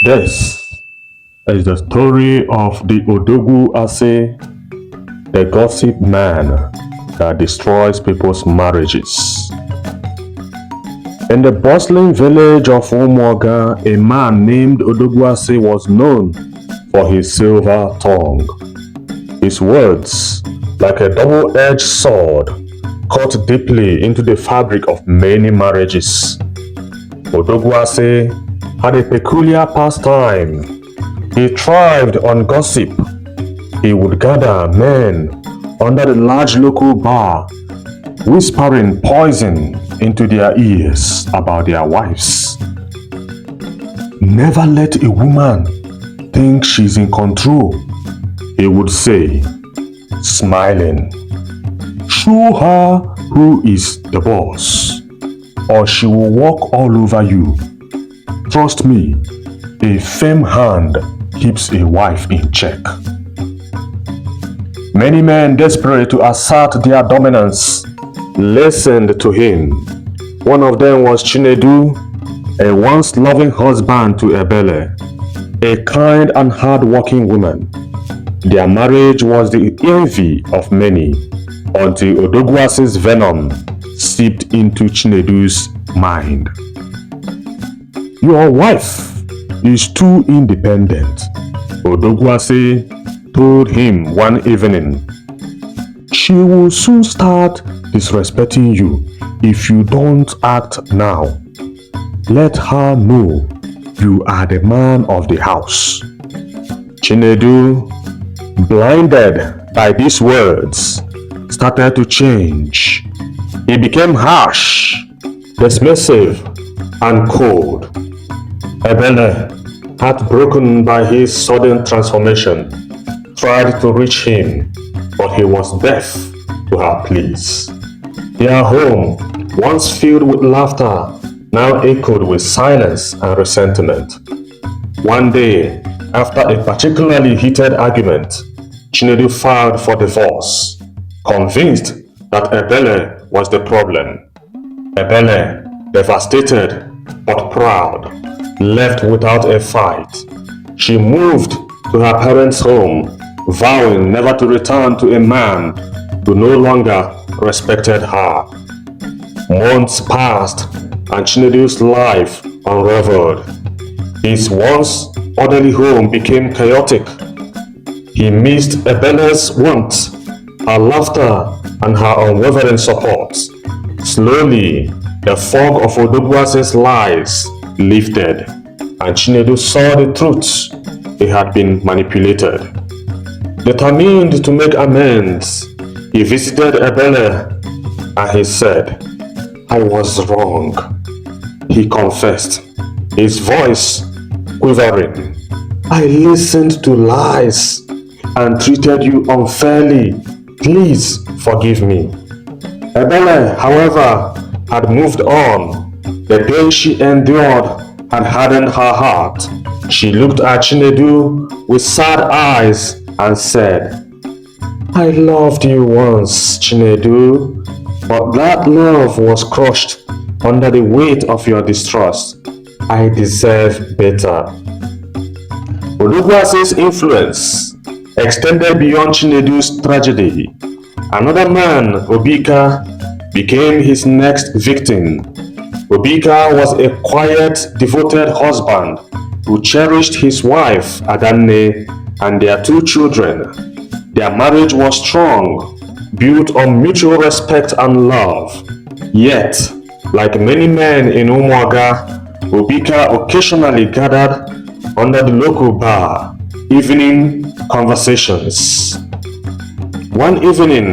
This is the story of the Odogwuasi, the gossip man that destroys people's marriages. In the bustling village of Umuoga, a man named Odogwuasi was known for his silver tongue. His words, like a double-edged sword, cut deeply into the fabric of many marriages. Odogwuasi had a peculiar pastime. He thrived on gossip. He would gather men under the large local bar, whispering poison into their ears about their wives. "Never let a woman think she's in control," he would say, smiling. "Show her who is the boss, or she will walk all over you. Trust me, a firm hand keeps a wife in check." Many men desperate to assert their dominance listened to him. One of them was Chinedu, a once loving husband to Ebele, a kind and hard-working woman. Their marriage was the envy of many until Odogwuasi's venom seeped into Chinedu's mind. "Your wife is too independent," Odogwuasi told him one evening. "She will soon start disrespecting you if you don't act now. Let her know you are the man of the house." Chinedu, blinded by these words, started to change. He became harsh, dismissive, and cold. Ebele, heartbroken by his sudden transformation, tried to reach him, but he was deaf to her pleas. Their home, once filled with laughter, now echoed with silence and resentment. One day, after a particularly heated argument, Chinedu filed for divorce, convinced that Ebele was the problem. Ebele, devastated but proud, left without a fight. She moved to her parents' home, vowing never to return to a man who no longer respected her. Months passed and Chinedu's life unraveled. His once orderly home became chaotic. He missed Ebele's warmth, her laughter, and her unwavering support. Slowly, the fog of Odogwuasi's lies lifted, and Chinedu saw the truth. He had been manipulated. Determined to make amends, he visited Ebele and he said, "I was wrong." He confessed, his voice quivering. "I listened to lies and treated you unfairly. Please forgive me." Ebele, however, had moved on. The pain she endured had hardened her heart. She looked at Chinedu with sad eyes and said, "I loved you once, Chinedu, but that love was crushed under the weight of your distrust. I deserve better." Odogwuasi's influence extended beyond Chinedu's tragedy. Another man, Obika, became his next victim. Obika was a quiet, devoted husband who cherished his wife, Agony, and their two children. Their marriage was strong, built on mutual respect and love. Yet, like many men in Umuoga, Obika occasionally gathered under the local bar, evening conversations. One evening,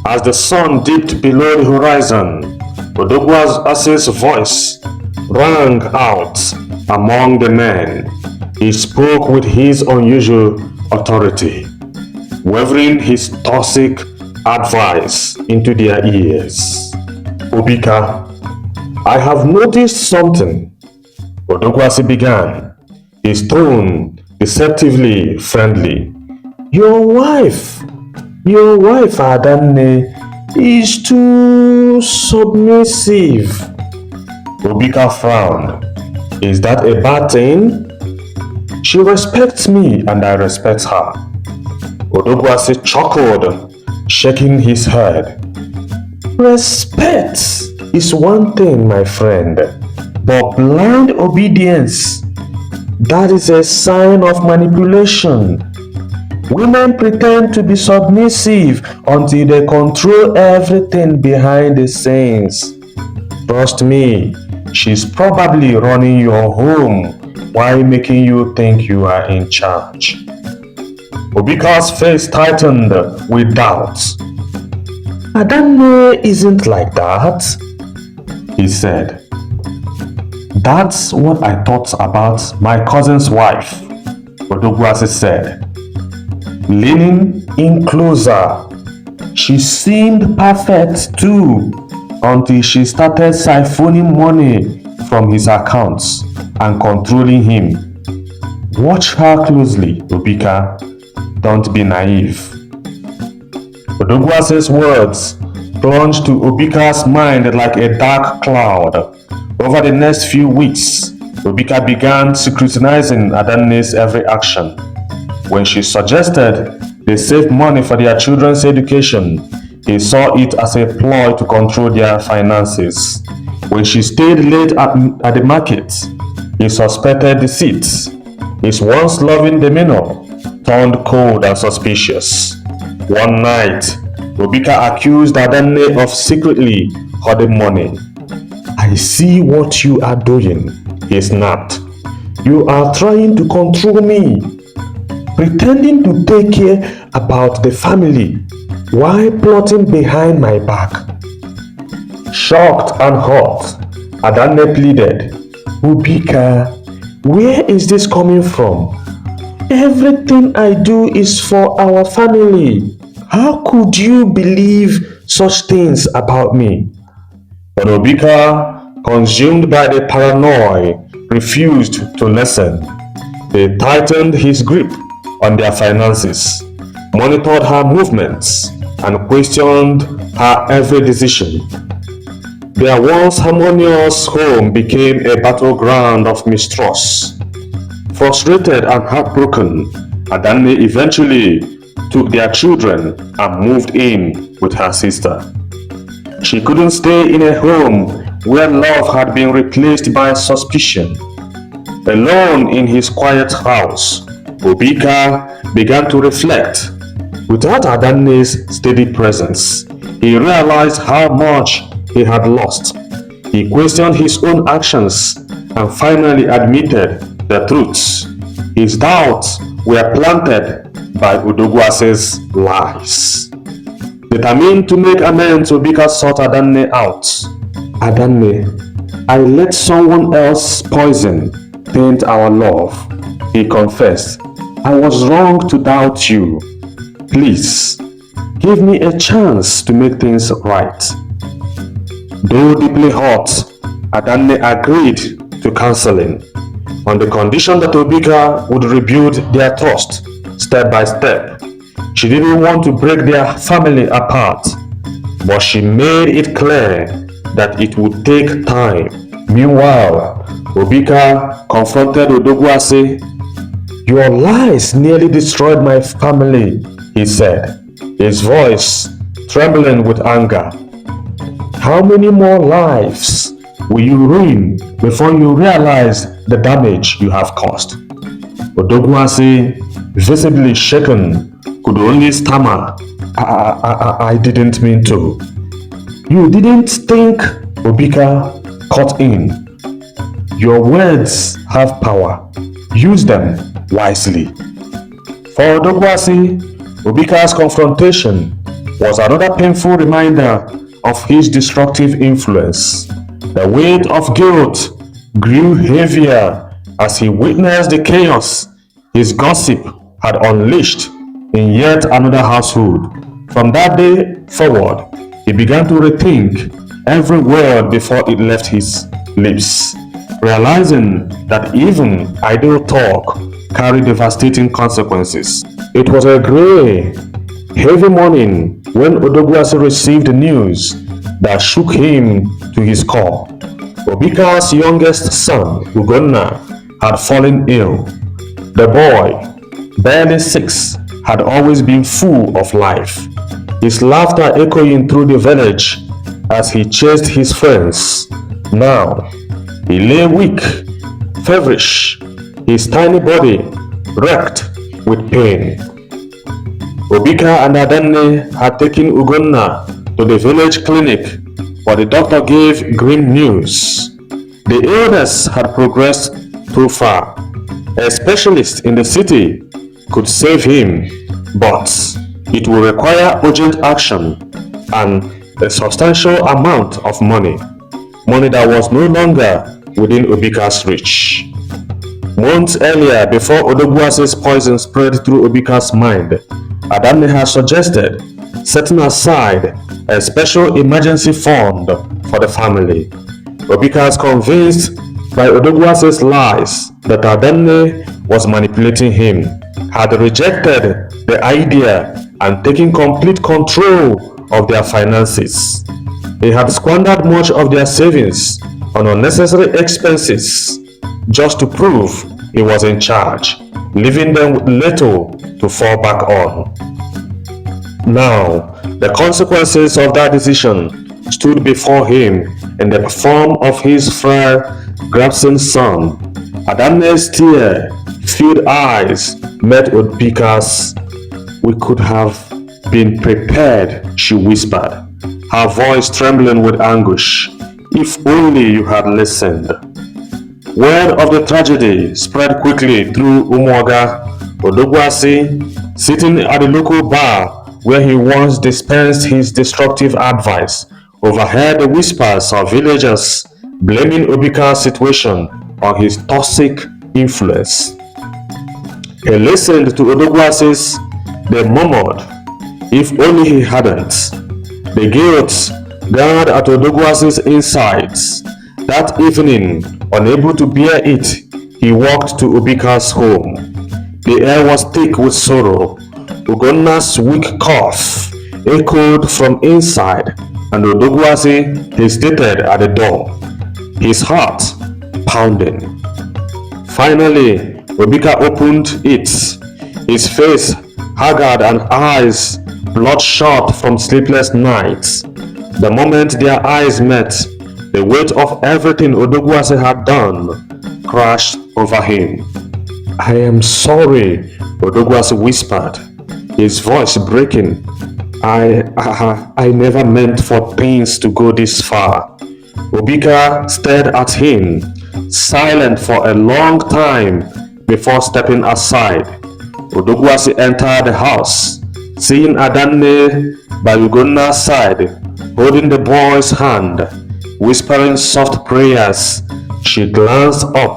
as the sun dipped below the horizon, Odogwuasi's voice rang out among the men. He spoke with his unusual authority, wavering his toxic advice into their ears. "Obika, I have noticed something," Odogwuasi began, his tone deceptively friendly. Your wife Adanne, is too submissive." Obika frowned. "Is that a bad thing?" She respects me and I respect her. Odogwuasi chuckled, shaking his head. Respect is one thing, my friend, but blind obedience, that is a sign of manipulation. Women pretend to be submissive until they control everything behind the scenes. Trust me, she's probably running your home while making you think you are in charge. Obika's face tightened with doubt. Adanne isn't like that, he said. That's what I thought about my cousin's wife, Odogwuasi said. Leaning in closer, she seemed perfect too, until she started siphoning money from his accounts and controlling him. Watch her closely, Obika. Don't be naive. Odogwuasi's words plunged to Obika's mind like a dark cloud. Over the next few weeks, Obika began scrutinizing Adanne's every action. When she suggested they save money for their children's education, he saw it as a ploy to control their finances. When she stayed late at the market, he suspected deceit. His once loving demeanor turned cold and suspicious. One night, Obika accused Adanne of secretly hoarding money. I see what you are doing, he snapped. You are trying to control me, pretending to take care about the family while plotting behind my back. Shocked and hurt, Adanne pleaded, Obika, where is this coming from? Everything I do is for our family. How could you believe such things about me? But Obika, consumed by the paranoia, refused to listen. He tightened his grip on their finances, monitored her movements, and questioned her every decision. Their once harmonious home became a battleground of mistrust. Frustrated and heartbroken, Adanne eventually took their children and moved in with her sister. She couldn't stay in a home where love had been replaced by suspicion. Alone in his quiet house, Obika began to reflect. Without Adanne's steady presence, he realized how much he had lost. He questioned his own actions and finally admitted the truths. His doubts were planted by Odogwuasi's lies. Determined to make amends, Obika sought Adanne out. Adanne, I let someone else poison taint our love, he confessed. I was wrong to doubt you. Please, give me a chance to make things right. Though deeply hurt, Adanne agreed to counseling, on the condition that Obika would rebuild their trust step by step. She didn't want to break their family apart, but she made it clear that it would take time. Meanwhile, Obika confronted Odogwuasi. Your lies nearly destroyed my family, he said, his voice trembling with anger. How many more lives will you ruin before you realize the damage you have caused? Odogwuasi, visibly shaken, could only stammer, I didn't mean to. You didn't think, Obika cut in. Your words have power. Use them wisely. For Odogwuasi, Obika's confrontation was another painful reminder of his destructive influence. The weight of guilt grew heavier as he witnessed the chaos his gossip had unleashed in yet another household. From that day forward, he began to rethink every word before it left his lips, realizing that even idle talk carried devastating consequences. It was a gray, heavy morning when Odogwuasi received news that shook him to his core. Obika's youngest son, Ugonna, had fallen ill. The boy, barely 6, had always been full of life, his laughter echoing through the village as he chased his friends. Now, he lay weak, feverish, his tiny body wrecked with pain. Obika and Adanne had taken Ugonna to the village clinic, but the doctor gave grim news. The illness had progressed too far. A specialist in the city could save him, but it will require urgent action and a substantial amount of money that was no longer within Obika's reach. Months earlier, before Odogwuasi's poison spread through Obika's mind, Adanne had suggested setting aside a special emergency fund for the family. Obika is convinced by Odogwuasi's lies that Adanne was manipulating him, had rejected the idea and taken complete control of their finances. He had squandered much of their savings on unnecessary expenses just to prove he was in charge, leaving them with little to fall back on. Now, the consequences of that decision stood before him in the form of his frail, grasping son. Adanne's tear-filled eyes met Obika's. "We could have been prepared," she whispered, her voice trembling with anguish. "If only you had listened." Word of the tragedy spread quickly through Umuoga. Odogwuasi, sitting at the local bar where he once dispensed his destructive advice, overheard the whispers of villagers blaming Obika's situation on his toxic influence. He listened to Odogwuasi's. They murmured, if only he hadn't. The guilt gnawed at Odogwuasi's insides. That evening, unable to bear it, he walked to Obika's home. The air was thick with sorrow. Ugonna's weak cough echoed from inside, and Odogwuasi hesitated at the door, his heart pounding. Finally, Obika opened it, his face haggard and eyes bloodshot from sleepless nights. The moment their eyes met, the weight of everything Odogwuasi had done crashed over him. "I am sorry," Odogwuasi whispered, his voice breaking. I never meant for things to go this far." Obika stared at him, silent for a long time before stepping aside. Odogwuasi entered the house, seeing Adanne by Ugonna's side, holding the boy's hand, whispering soft prayers. She glanced up,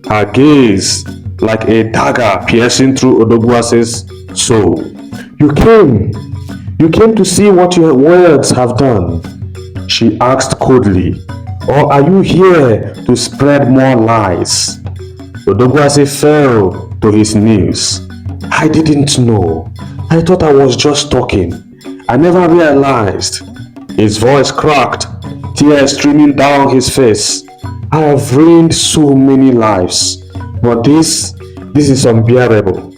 her gaze like a dagger piercing through Odogwuasi's soul. You came to see what your words have done?" she asked coldly. "Or are you here to spread more lies?" Odogwuasi fell to his knees. "I didn't know. I thought I was just talking. I never realized." His voice cracked, tears streaming down his face. "I have ruined so many lives, but this is unbearable."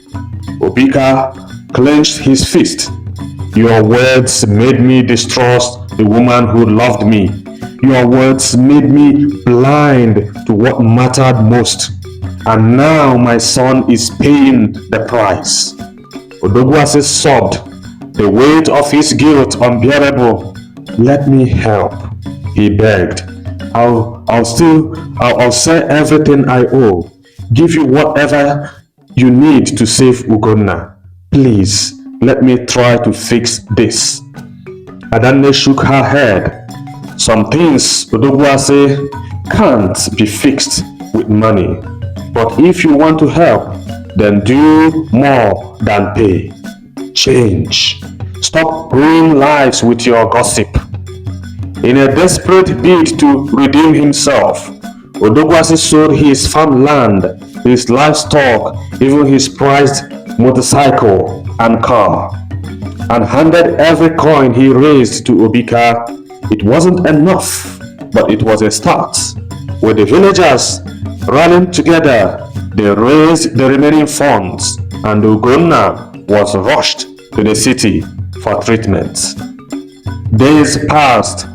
Obika clenched his fist. "Your words made me distrust the woman who loved me. Your words made me blind to what mattered most. And now my son is paying the price." Odogwuasi sobbed, the weight of his guilt unbearable. "Let me help," he begged. I'll sell everything I owe. Give you whatever you need to save Ugonna. Please, let me try to fix this." Adanne shook her head. "Some things, Odogwuasi, can't be fixed with money. But if you want to help, then do more than pay. Change. Stop ruining lives with your gossip." In a desperate bid to redeem himself, Odogwuasi sold his farmland, his livestock, even his prized motorcycle and car, and handed every coin he raised to Obika. It wasn't enough, but it was a start. With the villagers rallying together, They raised the remaining funds and Ugonna was rushed to the city for treatment. Days passed,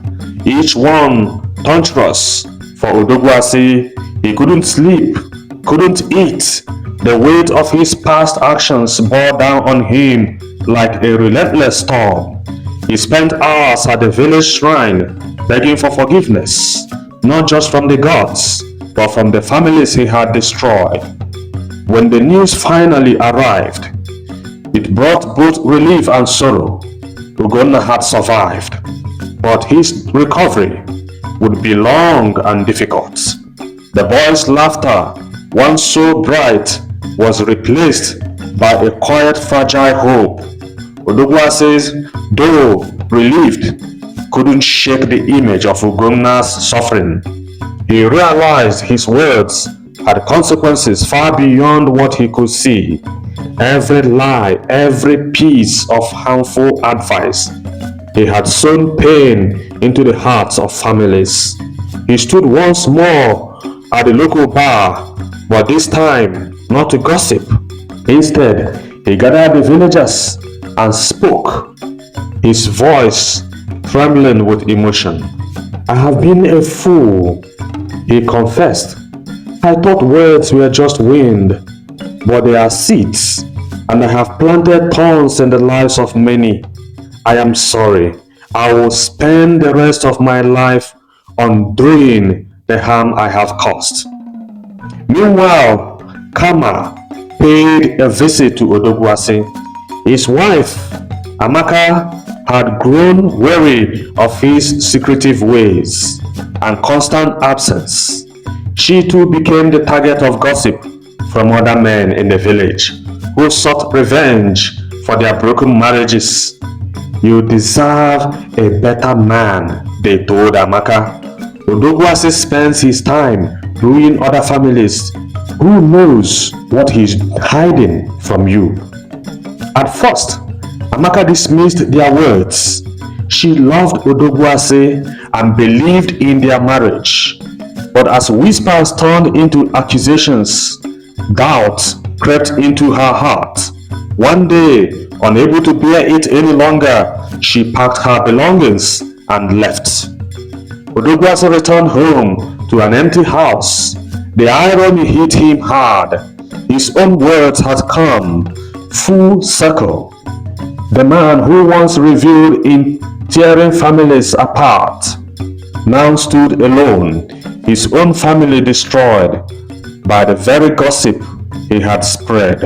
each one torturous. For Odogwuasi, he couldn't sleep, couldn't eat. The weight of his past actions bore down on him like a relentless storm. He spent hours at the village shrine begging for forgiveness, not just from the gods, but from the families he had destroyed. When the news finally arrived, it brought both relief and sorrow. Ugonna had survived, but his recovery would be long and difficult. The boy's laughter, once so bright, was replaced by a quiet, fragile hope. Odogwuasi, though relieved, couldn't shake the image of Ugonna's suffering. He realized his words had consequences far beyond what he could see. Every lie, every piece of harmful advice, he had sown pain into the hearts of families. He stood once more at the local bar, but this time not to gossip. Instead, he gathered the villagers and spoke, his voice trembling with emotion. "I have been a fool," he confessed. "I thought words were just wind, but they are seeds, and I have planted thorns in the lives of many. I am sorry. I will spend the rest of my life undoing the harm I have caused." Meanwhile, Kama paid a visit to Odogwuasi. His wife, Amaka, had grown weary of his secretive ways and constant absence. She too became the target of gossip from other men in the village who sought revenge for their broken marriages. "You deserve a better man," they told Amaka. "Odogwuasi spends his time ruining other families. Who knows what he's hiding from you?" At first, Amaka dismissed their words. She loved Odogwuasi and believed in their marriage. But as whispers turned into accusations, doubt crept into her heart. One day, unable to bear it any longer, she packed her belongings and left. Odogwuasi returned home to an empty house. The irony hit him hard. His own words had come full circle. The man who once reveled in tearing families apart now stood alone, his own family destroyed by the very gossip he had spread.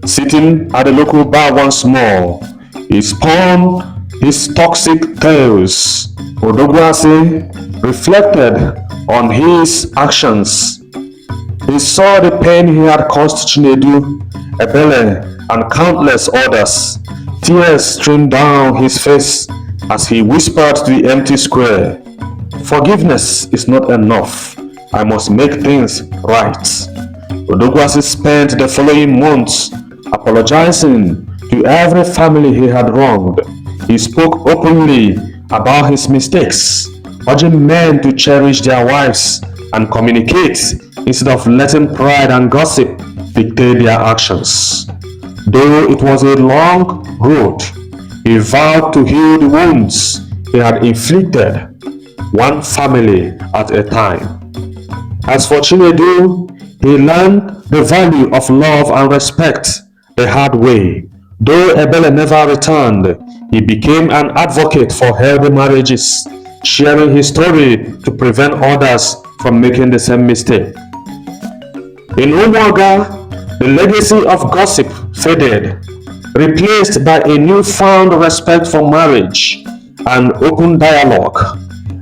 Sitting at the local bar once more, he spun his toxic tales. Odogwuasi reflected on his actions. He saw the pain he had caused Chinedu, Ebele, and countless others. Tears streamed down his face as he whispered to the empty square, "Forgiveness is not enough. I must make things right." Odogwuasi spent the following months apologizing to every family he had wronged. He spoke openly about his mistakes, urging men to cherish their wives and communicate instead of letting pride and gossip dictate their actions. Though it was a long road, he vowed to heal the wounds he had inflicted, one family at a time. As for Chinedu, he learned the value of love and respect the hard way. Though Ebele never returned, he became an advocate for healthy marriages, sharing his story to prevent others from making the same mistake. In Umuaga, the legacy of gossip faded, replaced by a newfound respect for marriage and open dialogue.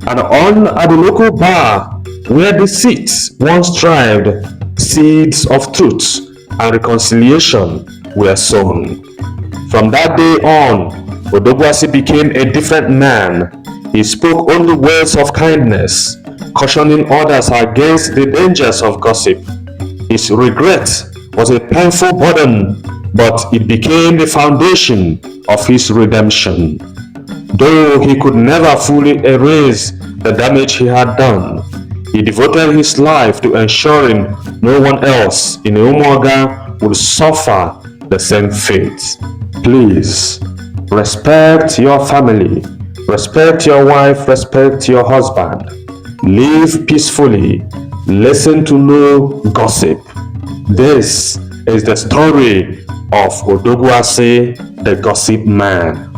And on at the local bar, where deceit once thrived, seeds of truth and reconciliation were sown. From that day on, Odogwuasi became a different man. He spoke only words of kindness, cautioning others against the dangers of gossip. His regret was a painful burden, but it became the foundation of his redemption. Though he could never fully erase the damage he had done, He devoted his life to ensuring no one else in Umuoga would suffer the same fate. Please, respect your family, respect your wife, respect your husband. Live peacefully, listen to no gossip. This is the story of Odogwuasi, the gossip man.